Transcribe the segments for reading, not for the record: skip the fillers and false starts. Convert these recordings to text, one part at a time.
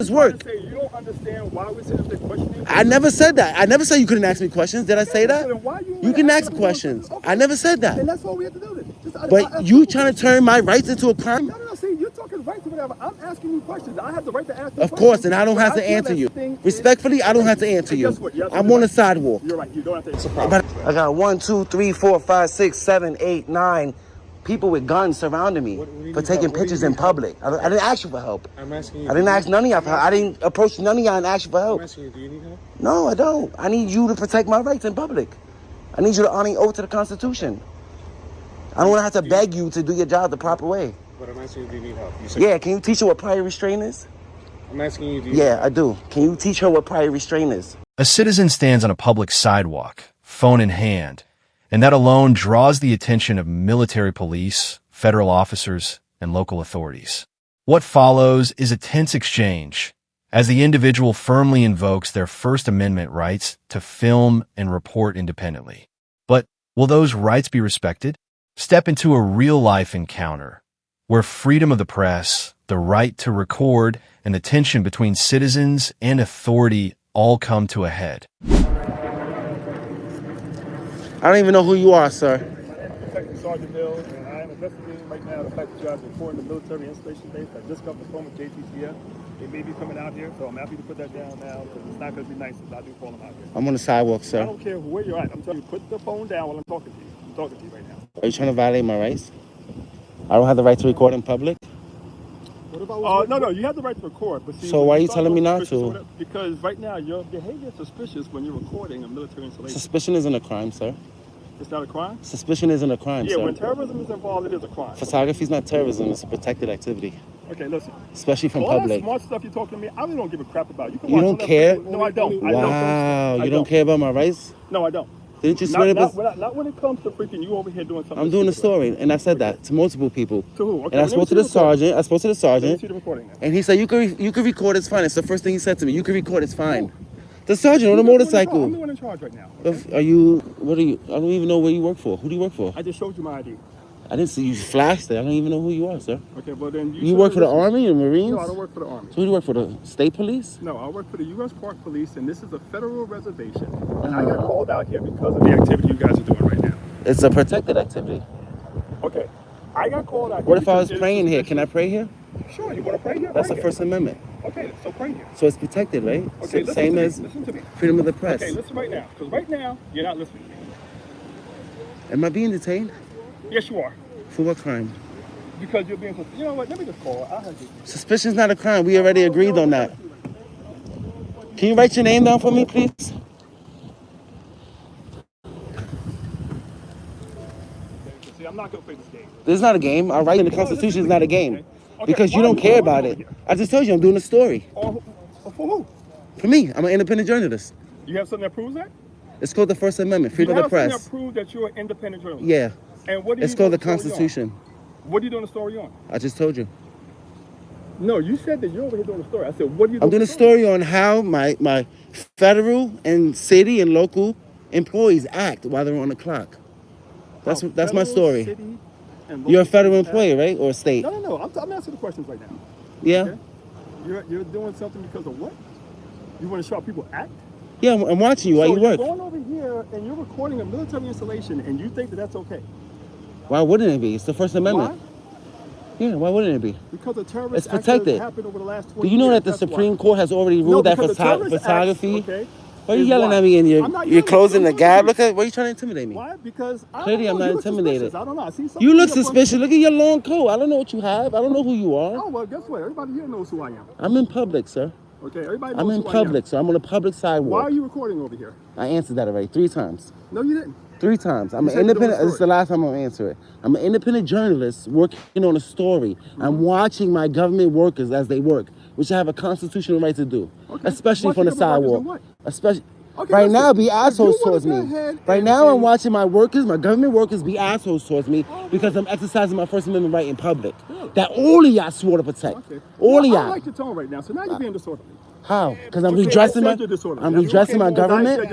his work. You don't understand why we're sitting there questioning? I never said that. I never said you couldn't ask me questions. Did I say that? You can ask questions. I never said that. And that's all we have to do then. But you trying to turn my rights into a crime? No. See, you're talking rights or whatever. I'm asking you questions. I have the right to ask you questions. Of course, and I don't have to answer you. Respectfully, I don't have to answer you. I'm on the sidewalk. You're right. You don't have to. It's a problem. I got 1, 2, 3, 4, 5, 6, 7, 8, 9 people with guns surrounding me for taking pictures in public. I didn't ask you for help. I'm asking you. I didn't ask none of y'all for help. I didn't approach none of y'all and ask you for help. I'm asking you, do you need help? No, I don't. I need you to protect my rights in public. I need you to honor oath to the Constitution. I don't want to have to beg you to do your job the proper way. But I'm asking you, do you need help? Yeah, can you teach her what prior restraint is? I'm asking you, do you need help? I do. Can you teach her what prior restraint is? A citizen stands on a public sidewalk, phone in hand, and that alone draws the attention of military police, federal officers, and local authorities. What follows is a tense exchange as the individual firmly invokes their First Amendment rights to film and report independently. But will those rights be respected? Step into a real-life encounter where freedom of the press, the right to record, and the tension between citizens and authority all come to a head. I don't even know who you are, sir. Detective Sergeant Bill, and I am investigating right now the fact that you guys are reporting the military installation base. I just got the phone with JTTF. They may be coming out here, so I'm happy to put that down now because it's not going to be nice if I do call them out here. I'm on the sidewalk, sir. I don't care where you're at. I'm telling you, put the phone down while I'm talking to you. I'm talking to you right now. Are you trying to violate my rights? I don't have the right to record in public? What about no, you have the right to record. But see, so why are you telling me not to? Because right now, your behavior is suspicious when you're recording a military installation. Suspicion isn't a crime, sir. It's not a crime? Suspicion isn't a crime, sir. Yeah, when terrorism is involved, it is a crime. Photography is not terrorism. It's a protected activity. Okay, listen. Especially from all public. That smart stuff you're talking to me, I really don't give a crap about. You don't care? No, I don't. Wow, you don't care about my rights? No, I don't. Didn't you swear not when it comes to freaking you over here doing something. I'm doing a story, and I said that to multiple people. To who? Okay, and I spoke to the sergeant. Let me see the recording now. And he said, you can record, it's fine. It's the first thing he said to me. You can record, it's fine. The sergeant on the motorcycle. I'm the one in charge right now. Okay? What are you? I don't even know where you work for. Who do you work for? I just showed you my ID. I didn't see you flashed it. I don't even know who you are, sir. Okay, well then you work for the Army or Marines? No, I don't work for the Army. So who do you work for, the state police? No, I work for the U.S. Park Police, and this is a federal reservation. And I got called out here because of the activity you guys are doing right now. It's a protected activity. Okay, I got called out here. What if I was praying here? Can I pray here? Sure, you want to pray here? That's the First Amendment. Okay, so pray here. So it's protected, right? Okay, so same as freedom of the press. Okay, listen right now, because right now, you're not listening to me. Am I being detained? Yes, you are. For what crime? Because you're being, you know what, let me just call her. I'll have you. Suspicion's not a crime. We already agreed on that. Can you write your name down for me, please? See, I'm not going to play this game. This is not a game. Our right in the Constitution is not a game. Because you don't care about it. I just told you I'm doing a story. For who? For me. I'm an independent journalist. You have something that proves that? It's called the First Amendment, freedom of the press. You have something that proves that you're an independent journalist? Yeah. And what it's called the Constitution. What are you doing a story on? I just told you. No, you said that you're over here doing a story. I said, what are you doing? I'm doing a story on how my federal and city and local employees act while they're on the clock. That's my story. You're a federal employee, right? Or a state? No. I'm asking the questions right now. Yeah. Okay? You're doing something because of what? You want to show how people act? Yeah, I'm watching you while you work. So you're going over here and you're recording a military installation and you think that that's okay? Why wouldn't it be? It's the First Amendment. Why? Yeah, why wouldn't it be? Because the terrorist it's protected. Happened over the last 20 Do you know years, that the Supreme Court has already ruled that photography? Okay, why are you yelling at me and you're closing the gap? Look at, why are you trying to intimidate me? Why? Because clearly I'm not intimidated. I don't know. I see something. You look suspicious. Look at your long coat. I don't know what you have. I don't know who you are. Oh, well, guess what? Everybody here knows who I am. I'm in public, sir. Okay, everybody knows I'm in public, so I'm on a public sidewalk. Why are you recording over here? I answered that already 3 times. No, you didn't. 3 times. I'm an independent. This is the last time I'm gonna answer it. I'm an independent journalist working on a story. I'm watching my government workers as they work, which I have a constitutional right to do, especially from the sidewalk. Especially. Okay, right now, be assholes towards me. Right now, I'm watching my workers, my government workers, be assholes towards me because I'm exercising my First Amendment right in public. That all of y'all swore to protect. All of y'all. I like your tone right now, so now you're being disorderly. How? Because I'm redressing my government?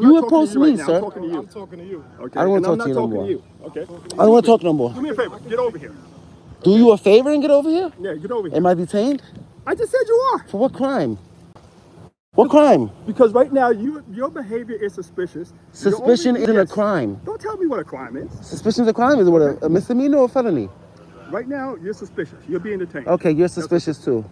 You opposed to me, sir. I'm talking to you. Okay. I don't want to talk to you no more. Okay. I don't want to talk no more. Do me a favor. Get over here. Do you a favor and get over here? Yeah, get over here. Am I detained? I just said you are. For what crime? What crime? Because right now, your behavior is suspicious. Suspicion isn't a crime. Don't tell me what a crime is. Suspicion is a crime. Is it what a misdemeanor or a felony? Right now, you're suspicious. You're being detained. Okay, you're suspicious too.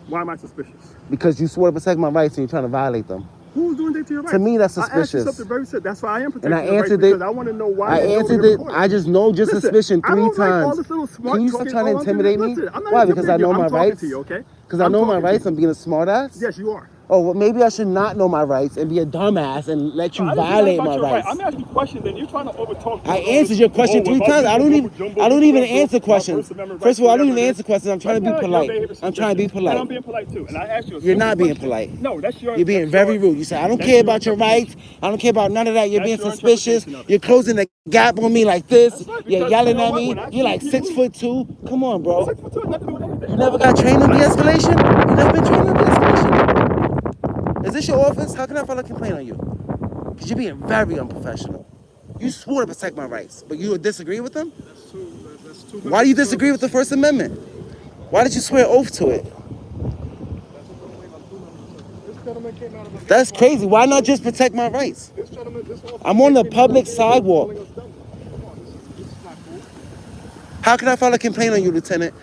Why am I suspicious? Because you swore to protect my rights and you're trying to violate them. Who's doing that to your rights? To me, that's I asked suspicious. you something very simple. That's why I am protecting And I your rights, answered it. because I want to know why. I answered it. I just know just Listen, suspicion I 3 don't like all times. this little smart Can you stop talking. trying to Oh, I'm intimidate gonna- me? listen, I'm not Why? Because I intimidating know you. my I'm talking rights? to you, okay? Because I I'm know my talking to rights you. and being a smart ass? Yes, you are. Oh, well, maybe I should not know my rights and be a dumbass and let you I didn't say violate about my your rights. right. I'm asking questions and you're trying to overtalk me. I answered your question 3 times. I don't even answer questions. First of all, I don't even answer questions. I'm trying to be polite. I'm trying to be And I'm polite. being polite too. And I asked you a You're simple not being question. polite. No, that's your. You're being very rude. You say, I don't that's care your about your rights. interpretation. I don't care about none of that. You're That's being your suspicious. interpretation of it. You're closing the gap on me like this. That's right, You're because yelling you know at what? me. When I You're like see 6'2". Come on, bro. 6'2" nothing to do with anything. You never got trained on de-escalation? You never been trained on de-escalation? Is this your office? How can I file a complaint on you? Because you're being very unprofessional. You swore to protect my rights, but you disagree with them? That's too Why do you disagree with the First Amendment? Why did you swear oath to it? This gentleman came out of a That's crazy. Why not just protect my rights? This gentleman, this officer I'm on the came out public of a- sidewalk. calling us dumb. Come on, this is not cool. How can I file a complaint on you, Lieutenant?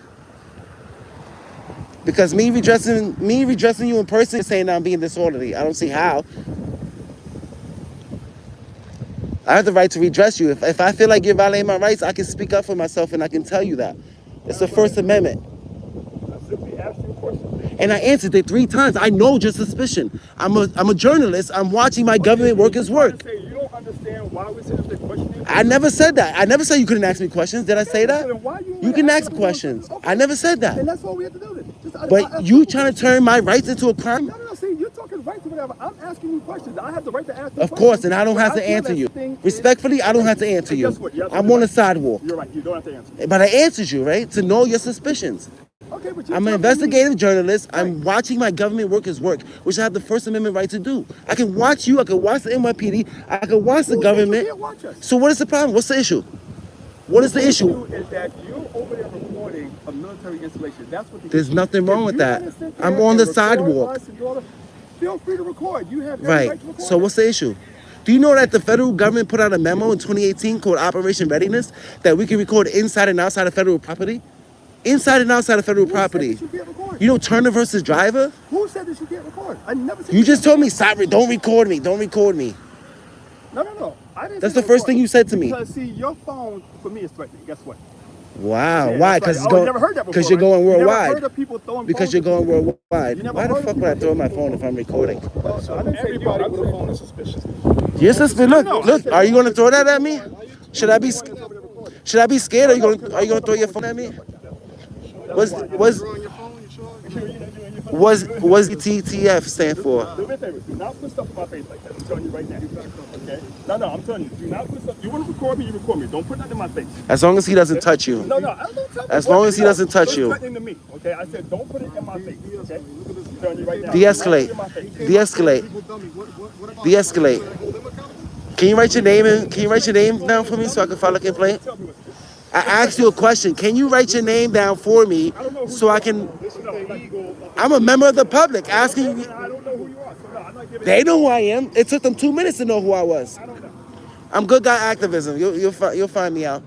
Because me redressing you in person is saying that I'm being disorderly. I don't see how. I have the right to redress you. If I feel like you're violating my rights, I can speak up for myself and I can tell you that. It's the First Amendment. I simply asked you a question. And I answered it 3 times. I know your suspicion. I'm a journalist. I'm watching my government workers work. You don't understand why we sit up there questioning. I never said that. I never said you couldn't ask me questions. Did I say that? Then why you You can ask ask me questions. Okay. I never said And that. that's what we have to do then. But you trying to turn my rights into a crime? No, see, you're talking right to whatever. I'm asking you questions. I have the right to ask you Of course, and I don't have to answer you. Respectfully, I don't have to answer you. Guess what? You're I'm on the sidewalk. You're right. You don't have to answer. But I answered you, right? To know your suspicions. Okay, but you're I'm an telling me- investigative journalist. I'm watching my government workers work, which I have the First Amendment right to do. I can watch you. I can watch the NYPD. I can watch the Who said government. You can't watch us? So what is the problem? What's the issue? What is the issue? Is that you're over there recording a military installation. That's what the There's issue is. nothing wrong If with you that. wanna sit there I'm on and the record sidewalk. us and do all the- Feel free to record. You have every Right. right to record. So what's the issue? Do you know that the federal government put out a memo in 2018 called Operation Readiness that we can record inside and outside of federal property? Inside and outside of federal Who said property. that you can't record? You know Turner versus Driver? Who said that you can't record? I never said You just can't told me, stop, don't record me, don't record me. record. No. I didn't That's say the no first thing record. you said to me. Because see, your phone for me is threatening. Guess what? Wow, Yeah, why? that's Because right. Oh, you never heard that before, you're right? going You never worldwide. heard of people throwing Because phones you're at going people? worldwide. You never Why the heard fuck of would I people throw my saying phone if I'm recording? I didn't say Everybody you. with a phone is suspicious. You're suspicious. Look, are you gonna throw that at me? Should I be scared? Are you gonna throw your phone at me? Was TTF stand for? Do me a favor. Do not put stuff in my face like that. I'm telling you right now. Okay? No. I'm telling you. Do not put stuff. You want to record me? You record me. Don't put nothing in my face. As long as he doesn't touch you. No. I don't tell me As what long to as he do. doesn't touch It's you. threatening to me. Okay? I said don't put it in my face. Okay? I'm telling you right now. De-escalate. Do not put it in my face. De-escalate. De-escalate. Can you write your name down for me so I can file a complaint? Tell me what's this. I asked you a question. Can you write your name down for me so I can? I'm a member of the public asking you. I don't know who you are. So no, I'm not giving They know who I am. It took them 2 minutes to know who I was. I don't know. I'm good guy activism. You'll find me out.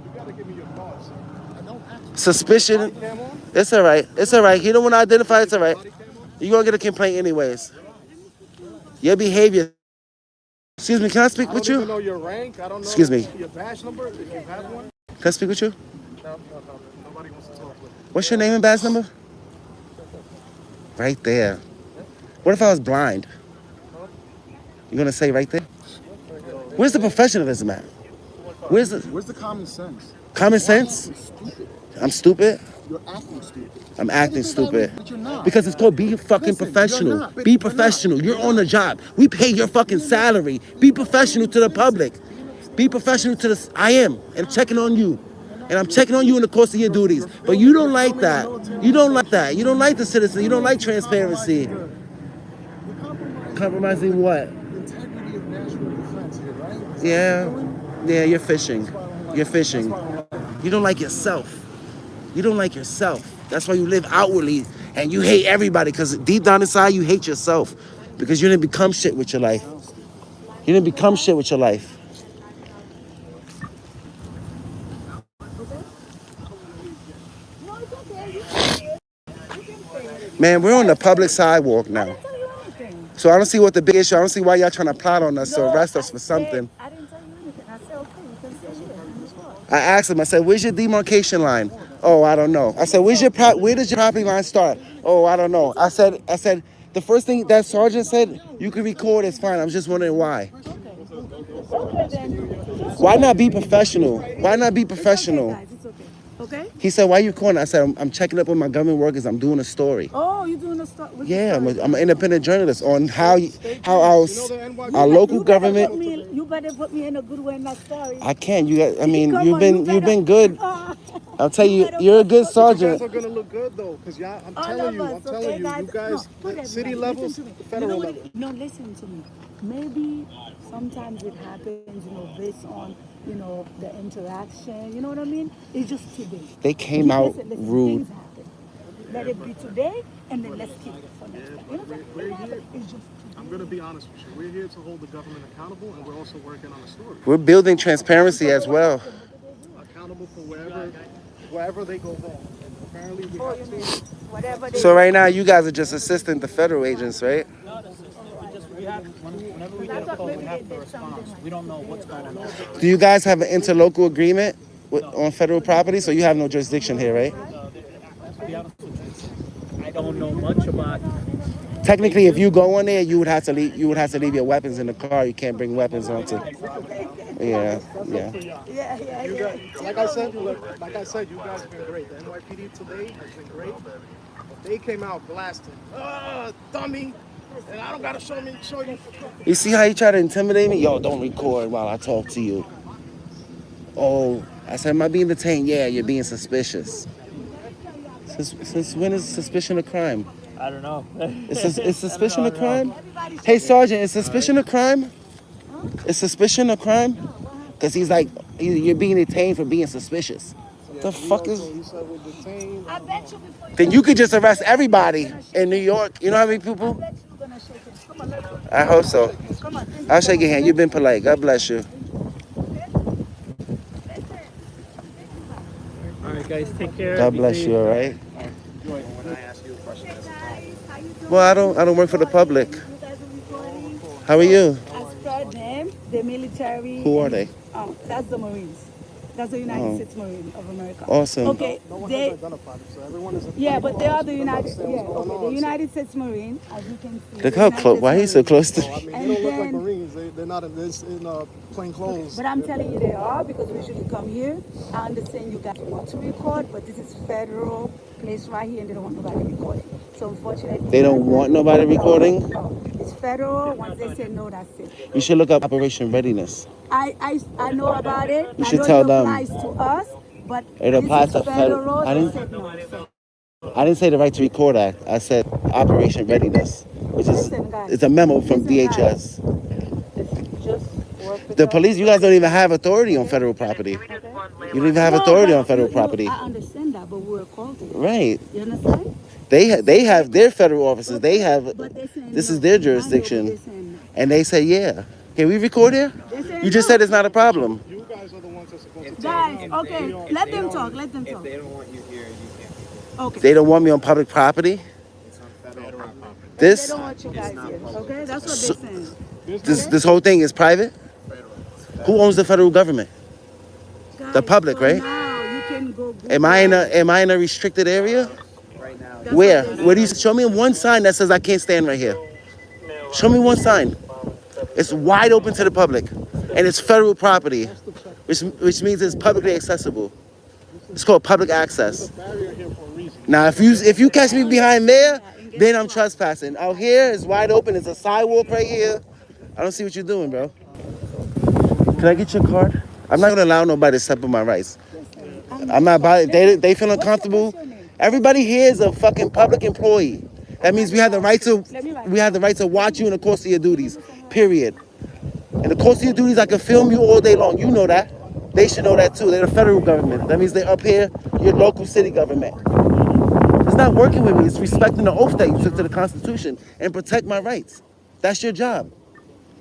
You gotta give me your thoughts. I don't act. Suspicion. Cam on? It's all right. It's all right. You don't want to identify. It's all right. You're gonna get a complaint anyways. Your behavior. Excuse me. Can I speak I with don't even you? know your rank. I don't know Excuse me. your badge number. If you have one. Can I speak with you? No. Nobody wants to talk with you. What's your name and badge number? Right there. What if I was blind? You're gonna say right there? Where's the professionalism at? Where's Where's the common sense? common sense? I'm stupid. You're acting stupid. I'm acting stupid. But you're not. Because it's called be fucking Listen, professional. you're not, but Be you're professional. not. You're on the job. We pay your fucking salary. Be professional to the public. Be professional to the. I am. And checking on you. And I'm checking on you in the course of your duties. But you don't like that. You don't like that. You don't like the citizen. You don't like transparency. You're compromising Compromising what? the integrity of national defense here, right? Is that what Yeah. you're doing? Yeah, you're fishing. You're fishing. That's why I don't like it. You don't like yourself. You don't like yourself. That's why you live outwardly and you hate everybody, because deep down inside you hate yourself because you didn't become shit with your life. You didn't become shit with your life. Man, we're on the public sidewalk now. So I don't see what the big issue. I don't see why y'all trying to plot on us or arrest us for something. I didn't tell you anything. I said, okay, you can stay here in this car. I asked him, I said, where's your demarcation line? Oh, I don't know. I said, where does your property line start? Oh, I don't know. I said, the first thing that sergeant said, you can record, it's fine. I'm just wondering why. Okay, then. Why not be professional? Why not be professional? Guys, it's okay. Okay? He said, why you calling? I said, I'm checking up with my government workers. I'm doing a story. Oh, you're doing a story? Yeah, I'm an independent journalist on how our local government. You better put me in a good way in that story. I can't. I mean, Come you've on, been you you've been better. good. I'll tell you, you're a good You guys sergeant. are gonna look good though, because y'all. I'm All telling of you, us, okay, you guys, no, the city levels, the federal level. No, listen to me. Maybe sometimes it happens, based on, the interaction. You know what I mean? It's just today. They came out Listen, rude. things happen. Let it be today, and then let's keep it for next time. You know what I'm We're saying? here. It's just I'm gonna be honest with you. We're here to hold the government accountable, and we're also working on a story. We're building transparency as well. Accountable for wherever they go wrong. And apparently we have to. whatever they So right now, you guys are just assisting the federal agents, right? Whenever we get a call, we have to respond. We don't know what's going on. Do you guys have an interlocal agreement on federal property? So you have no jurisdiction here, right? To be honest with you, I don't know much about. Technically, if you go on there, you would have to leave. You would have to leave your weapons in the car. You can't bring weapons onto. Yeah. You guys, like I said, you guys have been great. The NYPD today has been great. But they came out blasting, dummy, and I don't gotta show you. You see how you try to intimidate me? Yo, don't record while I talk to you. Oh, I said, am I being detained? Yeah, you're being suspicious. Since when is suspicion a crime? I don't know. Is suspicion a crime? Hey, Sergeant, is suspicion a crime? Is suspicion a crime? Because he's like, you're being detained for being suspicious. The fuck is... He said we're detained. I bet you before you Then you could just arrest everybody in New York. You know how many people? bet you're gonna shake it. Come on, let's go. I hope so. Come on. I'll shake your hand. You've been polite. God bless you. All right, guys, take care. God bless you, all right? Well, I don't work for the public. How are you? I spread them, the military. Who are they? That's the Marines. That's the United States Marine of America. Awesome. Okay, No one they, has identified it, so everyone is. yeah, but they are the United. Yeah, okay, the United States Marine, as you can see. Look the how United close. States Why are you so Marine. close to I me? mean, And they don't look like then- Marines. They're not in plain clothes. But I'm telling you, they are, because we usually come here. I understand you guys want to record, but this is federal place right here, and they don't want nobody recording. So unfortunately, They don't want nobody recording? No, it's federal. Once they say no, that's it. You should look up Operation Readiness. I know about it. You should I know tell it them. applies to us, but It this applies is to federal. I They didn't- said no. So I didn't say the Right to Record Act. I said Operation Readiness, which is Listen, guys. it's a memo from Listen, DHS. listen, just work with The us. police, you guys don't even have authority on federal property. You don't even have No, authority but on federal property. I understand that, but we're called to it. Right. You understand? They have their federal officers. They have But they're saying this no. is their I know, but jurisdiction, they're saying no. and they say yeah. Can we record here? They're saying You just no. said it's not a problem. You guys are the ones that's supposed to. Guys, okay, let them talk. Let them If talk. they don't want you here, you can't. Okay. They don't want me on public property. It's on federal property. They This don't want you guys here. Okay, that's what they're saying. this whole thing is private. Who owns the federal government? The Guys, public, for right? Now, you can go Am I in a restricted area? Right now, That's Where? what they're Where do you show me one sign that says I can't stand right here? Show me one sign. It's wide open to the public, and it's federal property, which means it's publicly accessible. It's called public access. Barrier here for a reason. Now, if you catch me behind there, then I'm trespassing. Out here, it's wide open. It's a sidewalk right here. I don't see what you're doing, bro. Can I get your card? I'm not gonna allow nobody to step on my rights. I'm not about it. They feel uncomfortable. Everybody here is a fucking public employee. That means we have the right to watch you in the course of your duties. Period. In the course of your duties, I can film you all day long. You know that. They should know that too. They're the federal government. That means they're up here, your local city government. not working with me. It's respecting the oath that you took to the Constitution and protect my rights. That's your job.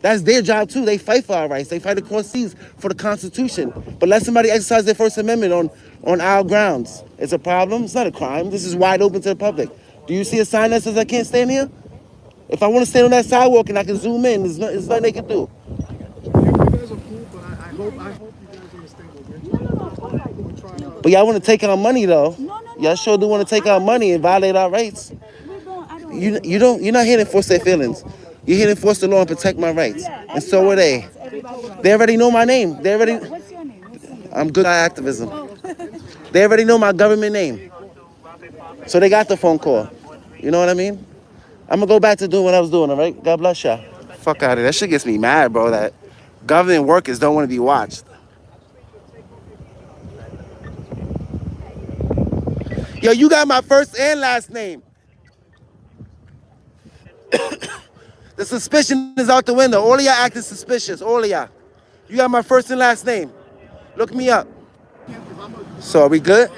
That's their job too. They fight for our rights. They fight across seas for the Constitution. But let somebody exercise their First Amendment on our grounds. It's a problem. It's not a crime. This is wide open to the public. Do you see a sign that says I can't stand here? If I want to stand on that sidewalk and I can zoom in, there's nothing they can do. You guys are cool, but I hope you guys understand what we're trying to. But y'all want to take our money though. No. Y'all sure do want to take our money and violate our rights. You're not here to enforce their feelings. You're here to enforce the law and protect my rights. And so are they. They already know my name. What's your name? What's your name? I'm good at activism. They already know my government name. So they got the phone call. You know what I mean? I'm gonna go back to doing what I was doing, all right? God bless y'all. Fuck out of here. That shit gets me mad, bro, that government workers don't want to be watched. Yo, you got my first and last name. The suspicion is out the window. All of y'all acting suspicious. All of y'all. You got my first and last name. Look me up. So are we good?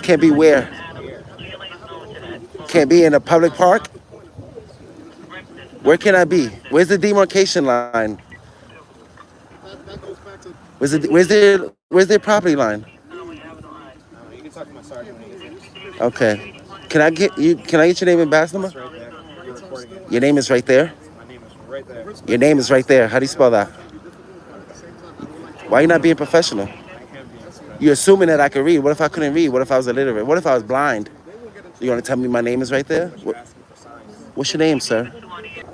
Can't be where? Can't be in a public park? Where can I be? Where's the demarcation line? Where's their property line? You can talk to my sergeant when he gets in. Okay. Can I get your name and badge number? It's right there. You're recording it. Your name is right there? My name is right there. Your name is right there. How do you spell that? Why are you not being professional? You're assuming that I could read. What if I couldn't read? What if I was illiterate? What if I was blind? You want to tell me my name is right there? What's your name, sir?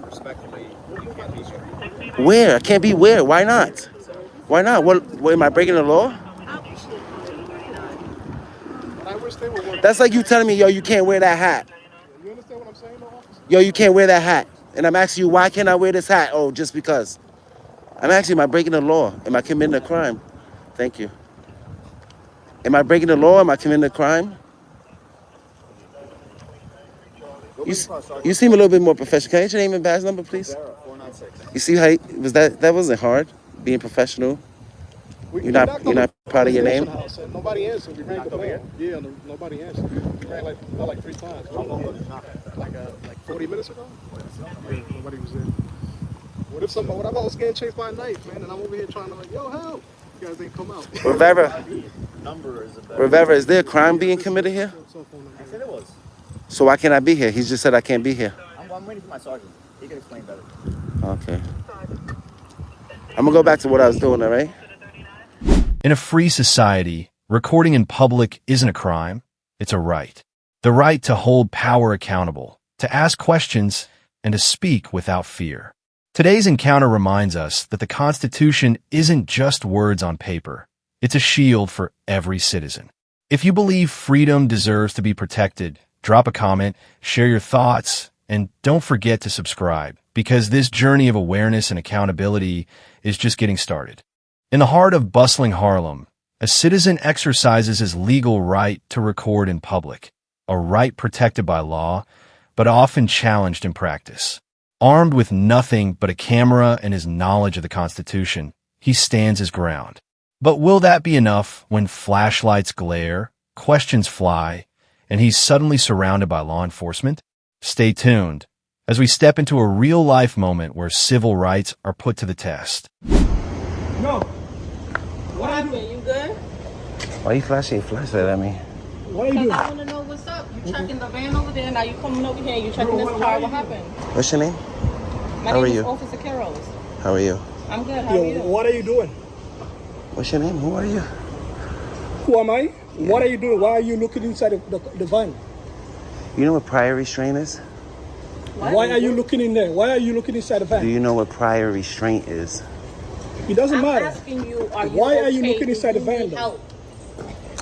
Respectfully, you can't be here. Where? I can't be where? Why not? Why not? What am I breaking the law? I wish they were working. That's like you telling me, yo, you can't wear that hat. You understand what I'm saying, though, officer? Yo, you can't wear that hat. And I'm asking you, why can't I wear this hat? Oh, just because. I'm asking, am I breaking the law? Am I committing a crime? Thank you. Am I breaking the law? Am I committing a crime? You seem a little bit more professional. Can I get your name and badge number, please? 496. You see how that wasn't hard, being professional. You're not proud of your name? Nobody answered. We rang the bell. Yeah, nobody answered. We rang like 3 times. Like 40 minutes ago? Yeah, nobody was there. What if I was getting chased by a knife, man, and I'm over here trying to yo, help. You guys didn't come out. Rivera, is there a crime being committed here? I said it was. So why can't I be here? He just said I can't be here. I'm waiting for my sergeant. He can explain better. Okay. I'm gonna go back to what I was doing, all right? In a free society, recording in public isn't a crime, it's a right. The right to hold power accountable, to ask questions, and to speak without fear. Today's encounter reminds us that the Constitution isn't just words on paper. It's a shield for every citizen. If you believe freedom deserves to be protected, drop a comment, share your thoughts, and don't forget to subscribe, because this journey of awareness and accountability is just getting started. In the heart of bustling Harlem, a citizen exercises his legal right to record in public, a right protected by law, but often challenged in practice. Armed with nothing but a camera and his knowledge of the Constitution, he stands his ground. But will that be enough when flashlights glare, questions fly, and he's suddenly surrounded by law enforcement? Stay tuned as we step into a real-life moment where civil rights are put to the test. No. What happened? You good? Why are you flashing flashlight at me? What are you doing? I want to know what's up. You checking the van over there, now you coming over here, you checking this car. What happened? What's your name? My How are name is you? Officer Carroll. How are you? I'm good. How are you? What are you doing? What's your name? Who are you? Who am I? What are you doing? Why are you looking inside the van? You know what prior restraint is? Why are you looking in there? Why are you looking inside the Do van? you know what prior restraint is? It doesn't I'm matter. asking you, are you Why okay? are you looking Do inside the you van, need though? help?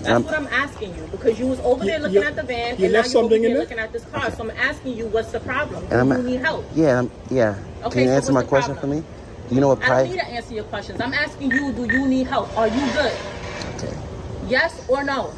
That's what I'm asking you, because you was over there looking at the van, you and now left you're over something in here there? looking at this car. So I'm asking you, what's the problem? And Do you need help? Yeah. Okay, Can you so answer my what's the question for problem? me? Do you know what I don't need prior? to answer your questions. I'm asking you, do you need help? Are you good? Okay. Yes or no?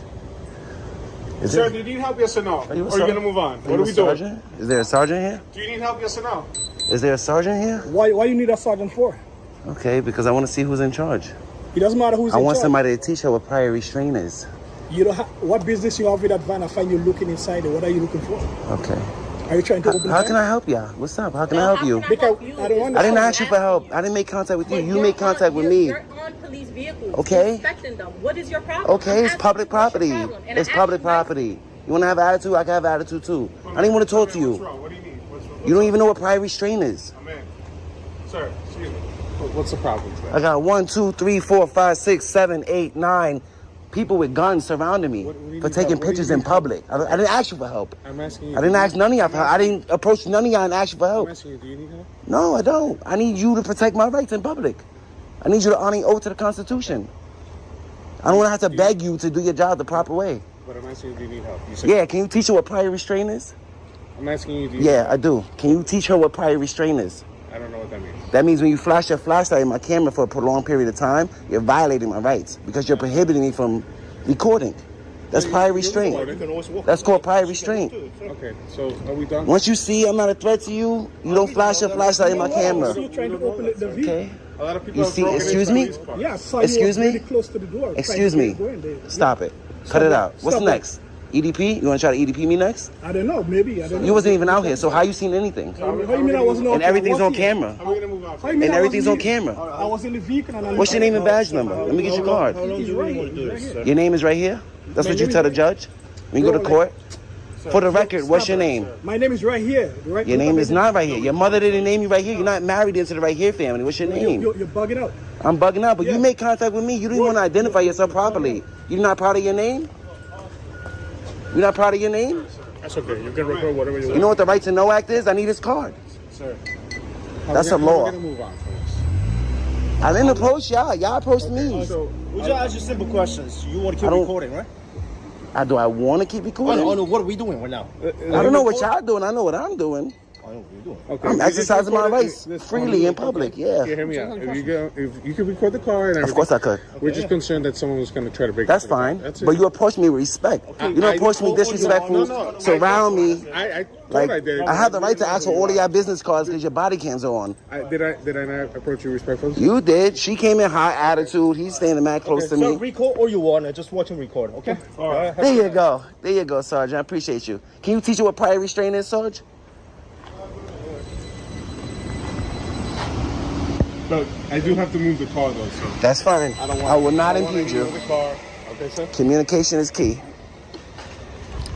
Is Sir, there, do you need help, yes or no? Or are you sergeant? going to move on? are What you are a we doing? sergeant? Is there a sergeant here? Do you need help, yes or no? Is there a sergeant here? Why you need a sergeant for? Okay, because I want to see who's in charge. It doesn't matter who's I in want charge. somebody to teach her what prior restraint is. You don't have, what business you have with that van? I find you looking inside it. What are you looking for? Okay. Are you trying to open the How van? can I help y'all? What's up? How can I help you? Because I don't understand. I didn't ask you for help. I didn't make contact with you. You made contact with me. You're on police vehicles. Okay. Inspecting them. What is your problem? Okay, it's public property. It's public property. You want to have attitude? I can have attitude too. I didn't want to talk to you. What's wrong? What do you need? You don't even know what prior restraint is. I'm in. Sir, excuse me. What's the problem today? I got 1, 2, 3, 4, 5, 6, 7, 8, 9 people with guns surrounding me for taking pictures in public. I didn't ask you for help. I'm asking you. I didn't ask none of y'all for help. I didn't approach none of y'all and ask you for I'm help. asking you, do you need help? No, I don't. I need you to protect my rights in public. I need you to honor your oath to the Constitution. I don't want to have to beg you to do your job the proper way. But I'm asking you, do you need help? You said, Yeah, can you teach her what prior restraint is? I'm asking you, do you Yeah, I do. Can you teach her what prior restraint is? I don't know what that means. That means when you flash your flashlight in my camera for a prolonged period of time, you're violating my rights because you're prohibiting me from recording. That's prior restraint. That's called prior restraint. Okay, so are we done? Once you see I'm not a threat to you, you don't flash your flashlight in my camera. So you're trying to open the vehicle. Okay? A lot of people You have see, broken excuse into me? police cars. Yeah, I saw Excuse you me? really close to the door. Excuse me. Stop it. Cut it out. What's Stop it. next? EDP? You want to try to EDP me next? I don't know. Maybe. I don't know. You wasn't even out here, so how you seen anything? How you mean I wasn't out And here? everything's I on was here. camera. How are we going to move on? How you mean And I everything's on wasn't here? camera. I was in the vehicle and I What's your name and badge number? Let me get your card. He's right here. Your name is right here? That's what you tell the judge? When you go to court? For the record, what's your name? My name is right here. Right. Your name is not right here. Your mother didn't name you right here. You're not married into the right here family. What's your name? You're bugging out. I'm bugging out, but Yeah. you made contact with me. You didn't want to identify yourself properly. You're not proud of your name? You're not proud of your name? That's okay. You can record whatever you want. You know what the Right to Know Act is? I need his card. Sir. That's a law. We're going to move on, folks. I didn't approach y'all. Y'all approached me. So, We just ask you simple questions. You want to I keep don't- recording, right? Do I want to keep Oh, recording? no, what are we doing right now? I don't know what y'all doing. I know what I'm doing. I know what you're doing. okay. I'm you just exercising my recorded rights this freely on- in public, okay. yeah. Hear me out. If you can record the car and everything. Of course I could. We're just concerned that someone was going to try to break That's into the car. fine. That's it. But you approach me with respect. You don't approach me disrespectful, surround me. I thought Like, I did. I have the right to ask for all of y'all business cards because your body cams are on. Did I not approach you respectfully? You did. She came in high attitude. He's standing mad close to So me. record all you want and just watch him record, okay? All right. There you go. There you go, Sergeant. I appreciate you. Can you teach her what prior restraint is, Sarge? But I do have to move the car though, so. That's fine. I will not impede you. Move the car. Okay, sir? Communication is key.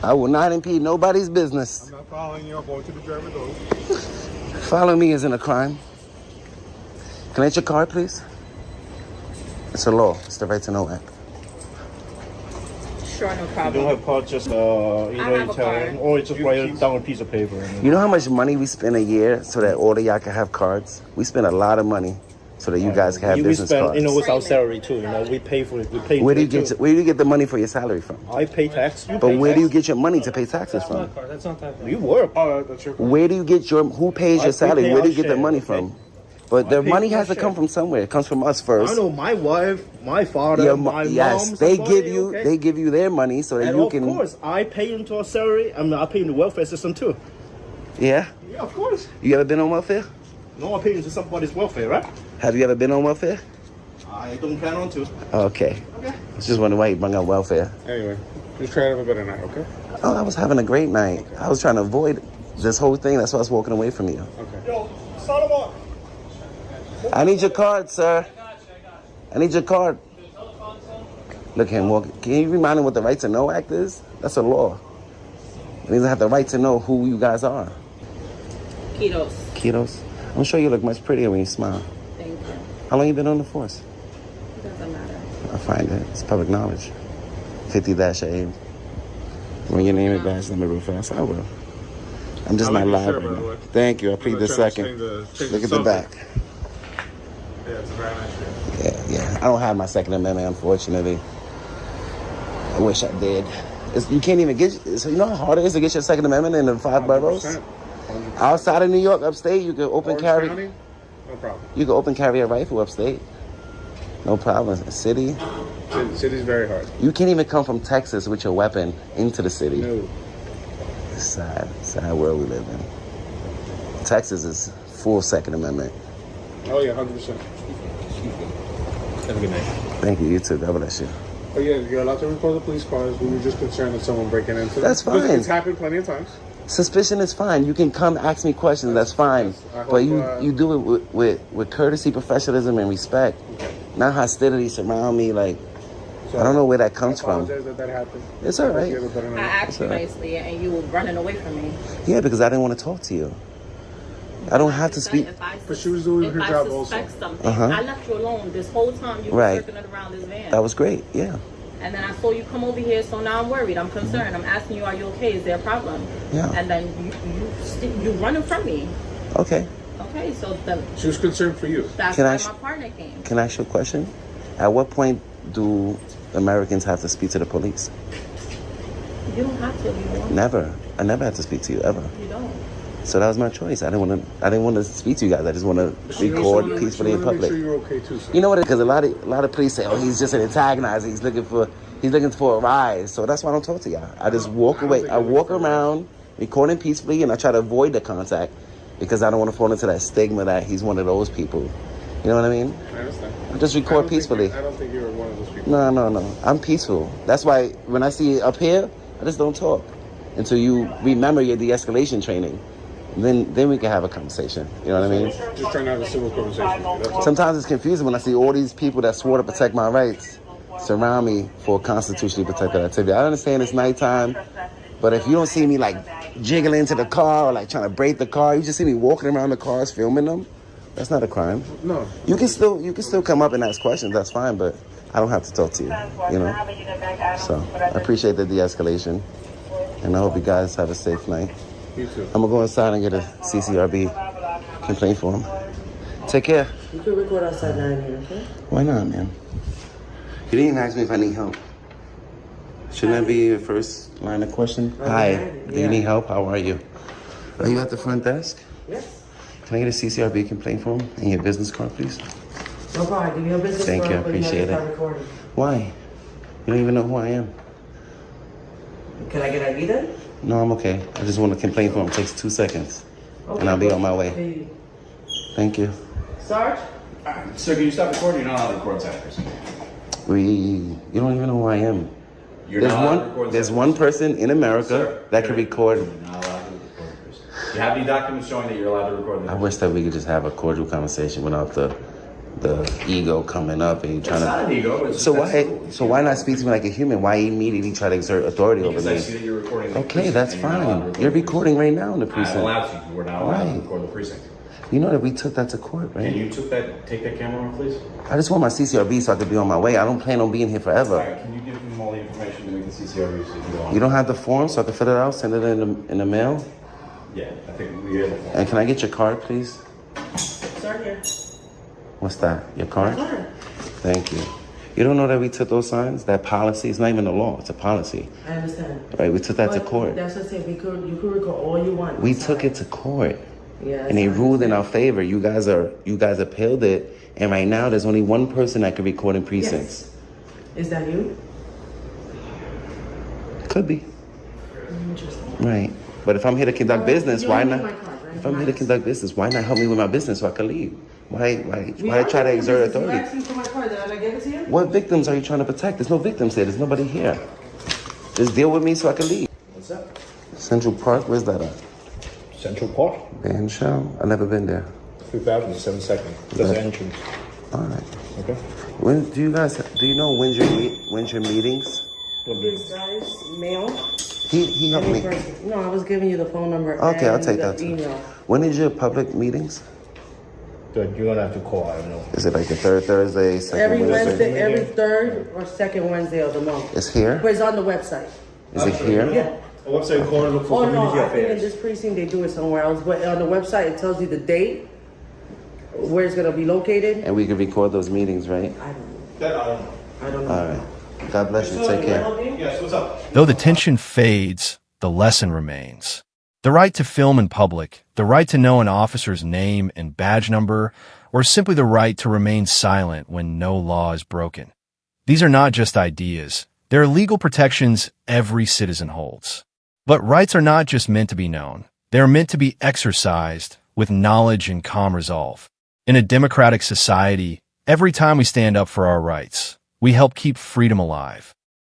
I will not impede nobody's business. I'm not following you. I'm going to the driver's door. Follow me isn't a crime. Can I get your card, please? It's a law. It's the Right to Know Act. Sure, no You don't problem. have card, just have a card. or just write down a piece of paper. You know how much money we spend a year so that all of y'all can have cards? We spend a lot of money so that you guys can have we business spend, cards. it's our salary too. We pay for it. We pay. Where do you for it get too. where do you get the money for your salary from? I pay tax. You But pay where tax. do you get your money to pay taxes from? You work. Oh, that's your car. Where do you get your who pays your We salary? pay Where do our you get the share, money okay? from? But the pay money my has to share. come from somewhere. It comes from us first. I know my wife, my father, Your my yes, mom. they somebody, give you okay? they give you their money so that And you of can course, I pay into a salary. I pay in the welfare system too. Yeah. Yeah, of course. You ever been on welfare? No, I pay into somebody's welfare, right? Have you ever been on welfare? I don't plan on to. Okay. Okay. I was just wondering why you brought up welfare. Anyway, just try to have a better night, okay? Oh, I was having a great night. I was trying to avoid this whole thing. That's why I was walking away from you. Okay. Yo, Solomon. I need your card, sir. I need your card. Look at him walking. Can you remind him what the Right to Know Act is? That's a law. It means I have the right to know who you guys are. Ketos. Kiddos, I'm sure you look much prettier when you smile. Thank you. How long you been on the force? Doesn't matter. I find it. It's public knowledge. 50-8. Run your name and badge number real fast. I will. I'm just I not like your live shirt, right by the now. way. Thank you. I plead the I'm trying to second. change the Look at the subject. back. Yeah, it's a very nice shirt. Yeah. I don't have my Second Amendment, unfortunately. I wish I did. You can't even get. So you know how hard it is to get your Second Amendment in the 5 boroughs? 100%. Outside of New York, upstate, you can open Orange carry. County? No problem. You can open carry a rifle upstate. No problem. City. City's very hard. You can't even come from Texas with your weapon into the city. No. It's sad world we live in. Texas is full Second Amendment. Oh yeah, 100%. Have a good night. Thank you. You too. God bless you. But yeah, you're allowed to record the police cars. We were just concerned that someone breaking into them. That's Because fine. it's happened plenty of times. Suspicion is fine. You can come ask me questions. That's fine. I But hope, you do it with courtesy, professionalism, and respect. Okay. Not hostility surround me. Like, So I don't know where that comes I from. apologize that happened. It's all right. You have a better I night. asked you nicely and you were running away from me. Yeah, because I didn't want to talk to you. I don't have to speak. But she was doing her job also. If I suspect something, Uh-huh. I left you alone this whole time. You were Right. circling around this van. That was great. Yeah. And then I saw you come over here, so now I'm worried. I'm concerned. I'm asking you, are you okay? Is there a problem? Yeah. And then you running from me. Okay. Okay, so then She was concerned for you. that's Can I why sh- my partner came. Can I ask you a question? At what point do Americans have to speak to the police? You don't have to if you want. Never. I never had to speak to you ever. You don't. So that was my choice. I didn't want to speak to you guys. I just want to record peacefully in public. Make sure you're okay too, sir. You know what? Because a lot of police say, "Oh, he's just an antagonizer. He's looking for a rise." So that's why I don't talk to y'all. I just walk away. I walk around, recording peacefully, and I try to avoid the contact because I don't want to fall into that stigma that he's one of those people. You know what I mean? I understand. I just record peacefully. I don't think you're one of those people. No. I'm peaceful. That's why when I see you up here, I just don't talk until you remember your de-escalation training. Then we can have a conversation. You know what I mean? Just trying to have a civil conversation. That's all. Sometimes it's confusing when I see all these people that swore to protect my rights surround me for constitutionally protected activity. I understand it's nighttime, but if you don't see me like jiggling into the car or like trying to break the car, you just see me walking around the cars filming them. That's not a crime. No. You can still come up and ask questions. That's fine, but I don't have to talk to you. You know. So I appreciate the de-escalation, and I hope you guys have a safe night. You too. I'm gonna go inside and get a CCRB complaint form. Take care. You can record outside 9 here, okay? Why not, man? You didn't even ask me if I need help. Shouldn't that be your first line of question? Hi, do you need help? How are you? Are you at the front desk? Yes. Can I get a CCRB complaint form and your business card, please? No problem. Give me your business Thank card, you, I but have to appreciate start it. recording. Why? You don't even know who I am. Can I get ID then? No, I'm okay. I just want a complaint form. It takes 2 seconds. Okay, And I'll be good. on my way. Hey, Thank you. Sarge? Sir, can you stop recording? You're not allowed to record senators. You don't even know who I am. You're not allowed to record There's senators. one person in America Sir, that can record. You're not allowed to record senators. You have any documents showing that you're allowed to record them? I wish that we could just have a cordial conversation without the ego coming up and you trying It's not an to. ego. It's So why not speak to me like a human? Why immediately try to exert authority Because over I see me? that you're recording the Okay, precinct that's and you're not allowed to fine. record You're the recording right now in the precinct. I'm precinct. allowed to. We're not allowed Right. to record the precinct. You know that we took that to court, right? Can you take that camera off, please? I just want my CCRB so I could be on my way. I don't plan on being here All forever. right, can you give them all the information to make the CCRB so you can go on? You don't have the form so I can fill it out, send it in the mail? Yeah, I think we have a form. And can I get your card, please? Sir, here. What's that? Your card? Sure. Thank you. You don't know that we took those signs? That policy? It's not even a law. It's a policy. I understand. Right? We took that to But court. That's what I said. You could record all you want. We inside. took it to court. Yes, And they I ruled in understand. our favor. You guys appealed it. And right now there's only one person that can record in precincts. Is that you? Could be. Interesting. Right. But if I'm here to conduct Well, business, you why don't not? need my card, right? If I'm here to conduct business, why not help me with my business so I can leave? Why We try are to doing exert business. You authority? asked me for my card. Did I give it to you? What victims are you trying to protect? There's no victims here. There's nobody here. Just deal with me so I can leave. What's up? Central Park, where's that at? Central Park, Band Shell? I've never been there. 2007 second. That's the entrance. All right. Okay. When do you know when's your meetings? This guy's mail. He helped me. No, I was giving you the phone number. Okay, I'll and take the that too. email. When is your public meetings? Good. You're gonna have to call. I don't know. Is it like the third Thursday, second Every Wednesday? Wednesday, every third or second Wednesday of the month. It's here? But it's on the website. Is it here? Yeah. A website call and look for Oh no, community I think in affairs. this precinct they do it somewhere else. But on the website it tells you the date, where it's gonna be located. And we can record those meetings, right? I don't know. That I don't know. I don't know. All right. God bless you. Take care. Yes. What's up? Though the tension fades, the lesson remains. The right to film in public, the right to know an officer's name and badge number, or simply the right to remain silent when no law is broken. These are not just ideas. They are legal protections every citizen holds. But rights are not just meant to be known. They are meant to be exercised with knowledge and calm resolve. In a democratic society, every time we stand up for our rights, We help keep freedom alive.